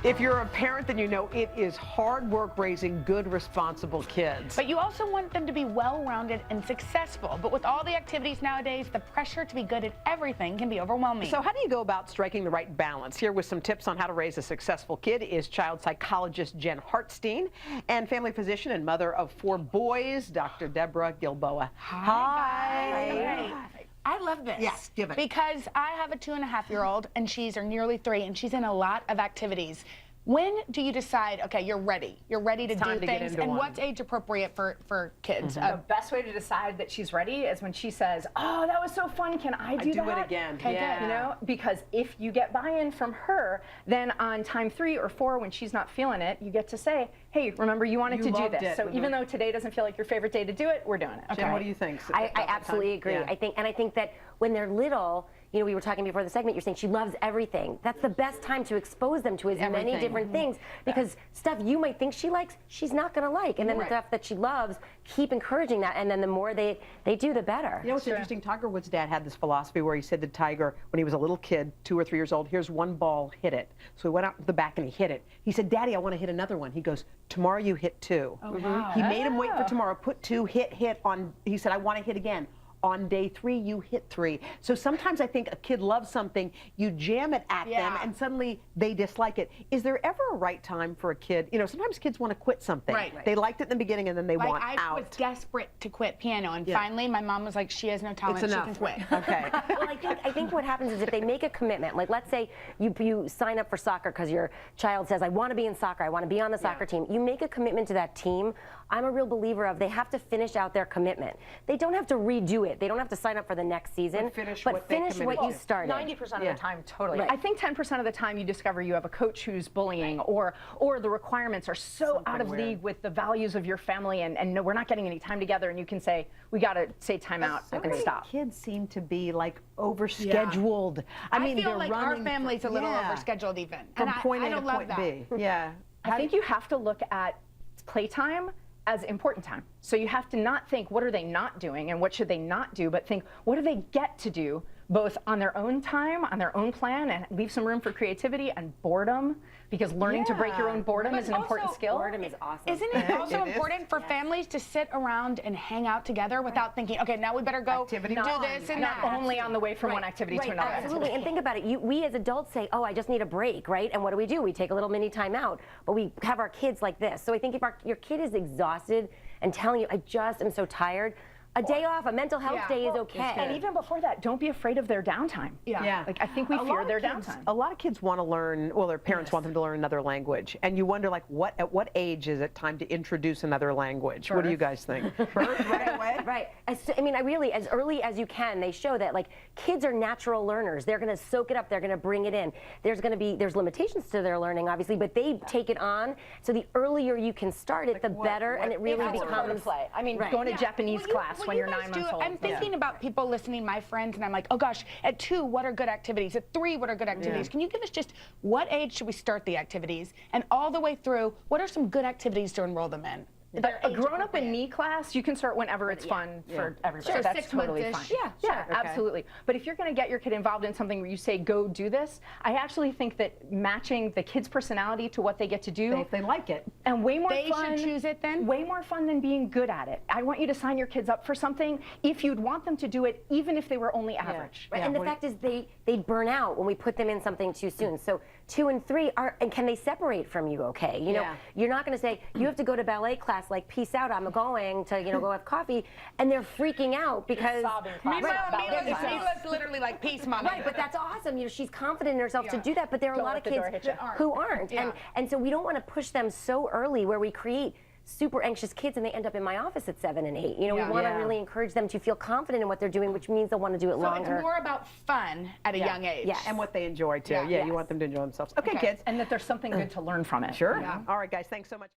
If you're a parent, then you know it is hard work raising good, responsible kids. But you also want them to be well-rounded and successful. But with all the activities nowadays, the pressure to be good at everything can be overwhelming. So how do you go about striking the right balance? Here with some tips on how to raise a successful kid is child psychologist Jen Hartstein and family physician and mother of 4 boys, Dr. Deborah Gilboa. Hi. I love this. Yes, give it. Because I have a 2.5-year-old and she's nearly 3 and she's in a lot of activities. When do you decide, okay, you're ready? You're ready to do things, and what's age appropriate for kids? The best way to decide that she's ready is when she says, "Oh, that was so fun. Can I do that?" it again. Okay, Yeah. You know, because if you get buy-in from her, then on time 3 or 4, when she's not feeling it, you get to say, "Hey, remember you wanted to do this. So even though today doesn't feel like your favorite day to do it, we're doing it." Jen, what do you think? I absolutely agree. Yeah. I think that when they're little, you know, we were talking before the segment, you're saying she loves everything. That's the best time to expose them to as many different things, because stuff you might think she likes, she's not going to like. And then the stuff that she loves, keep encouraging that. And then the more they do, the better. You know what's interesting? Tiger Woods' dad had this philosophy where he said to Tiger, when he was a little kid, 2 or 3 years old, "Here's one ball, hit it." So he went out to the back and he hit it. He said, "Daddy, I want to hit another one." He goes, "Tomorrow you hit 2. Oh, wow. He made him wait for tomorrow, put 2, hit on, he said, "I want to hit again." On day 3, you hit 3. So sometimes I think a kid loves something, you jam it at them, and suddenly they dislike it. Is there ever a right time for a kid? You know, sometimes kids want to quit something. Right. They liked it in the beginning and then they want out. I was desperate to quit piano, and finally my mom was like, "She has no talent, It's she enough. can quit." Okay. Well, I think what happens is if they make a commitment, like let's say you sign up for soccer because your child says, "I want to be in soccer, I want to be on the soccer team." You make a commitment to that team. I'm a real believer of they have to finish out their commitment. They don't have to redo it. They don't have to sign up for the next season, but finish what you started. 90% of the time, totally. I think 10% of the time you discover you have a coach who's bullying, or the requirements are so out of league with the values of your family, and no, we're not getting any time together, and you can say, "We got to say timeout and stop." Kids seem to be like overscheduled. I mean, feel they're like running our family's a little overscheduled even. From And point I A to don't love point that. B. Yeah. I think you have to look at playtime as important time. So you have to not think, what are they not doing and what should they not do, but think, what do they get to do, both on their own time, on their own plan, and leave some room for creativity and boredom, because learning to break your own boredom is an important skill. Boredom is awesome. Isn't it also important for families to sit around and hang out together without thinking, okay, now we better go do this and not that? only on the way from one activity to another Absolutely. activity. And think about it. We as adults say, "Oh, I just need a break," right? And what do? We take a little mini time out, but we have our kids like this. So I think if your kid is exhausted and telling you, "I just am so tired," a day off, a mental health day is okay. And even before that, don't be afraid of their downtime. Like, I think we fear their downtime. A lot of kids want to learn, well, their parents want them to learn another language. And you wonder, like, at what age is it time to introduce another language? What do you guys think? Birth, right away? Right. I mean, as early as you can, they show that, like, kids are natural learners. They're going to soak it up. They're going to bring it in. There's limitations to their learning, obviously, but they take it on. So the earlier you can start it, the better, and it really becomes play. I mean, going to Japanese class when you're 9 months old. I'm thinking about people listening, my friends, and I'm like, oh gosh, at 2, what are good activities? At 3, what are good activities? Can you give us just what age should we start the activities? And all the way through, what are some good activities to enroll them in? A grown-up in me class, you can start whenever it's fun for everybody. Sure, That's 6 totally months-ish. fine. Yeah, absolutely. But if you're going to get your kid involved in something where you say, "Go do this," I actually think that matching the kid's personality to what they get to do, If they like it. and way more They fun. should choose it then? Way more fun than being good at it. I want you to sign your kids up for something if you'd want them to do it, even if they were only average. Right. And the fact is they burn out when we put them in something too soon. So 2 and 3 and can they separate from you okay? You know, you're not going to say, "You have to go to ballet class," like, "Peace out, I'm going to, go have coffee," and they're freaking out because Mila's literally like, "Peace, Mama." Right, but that's awesome. She's confident in herself to do that, but there are a lot of kids who aren't. And so we don't want to push them so early where we create super anxious kids and they end up in my office at 7 and 8. We want to really encourage them to feel confident in what they're doing, which means they'll want to do it longer. So it's more about fun at a young age. Yes. And what they enjoy, too. You want them to enjoy themselves. Okay, kids. And that there's something good to learn from it. Sure. All right, guys, thanks so much.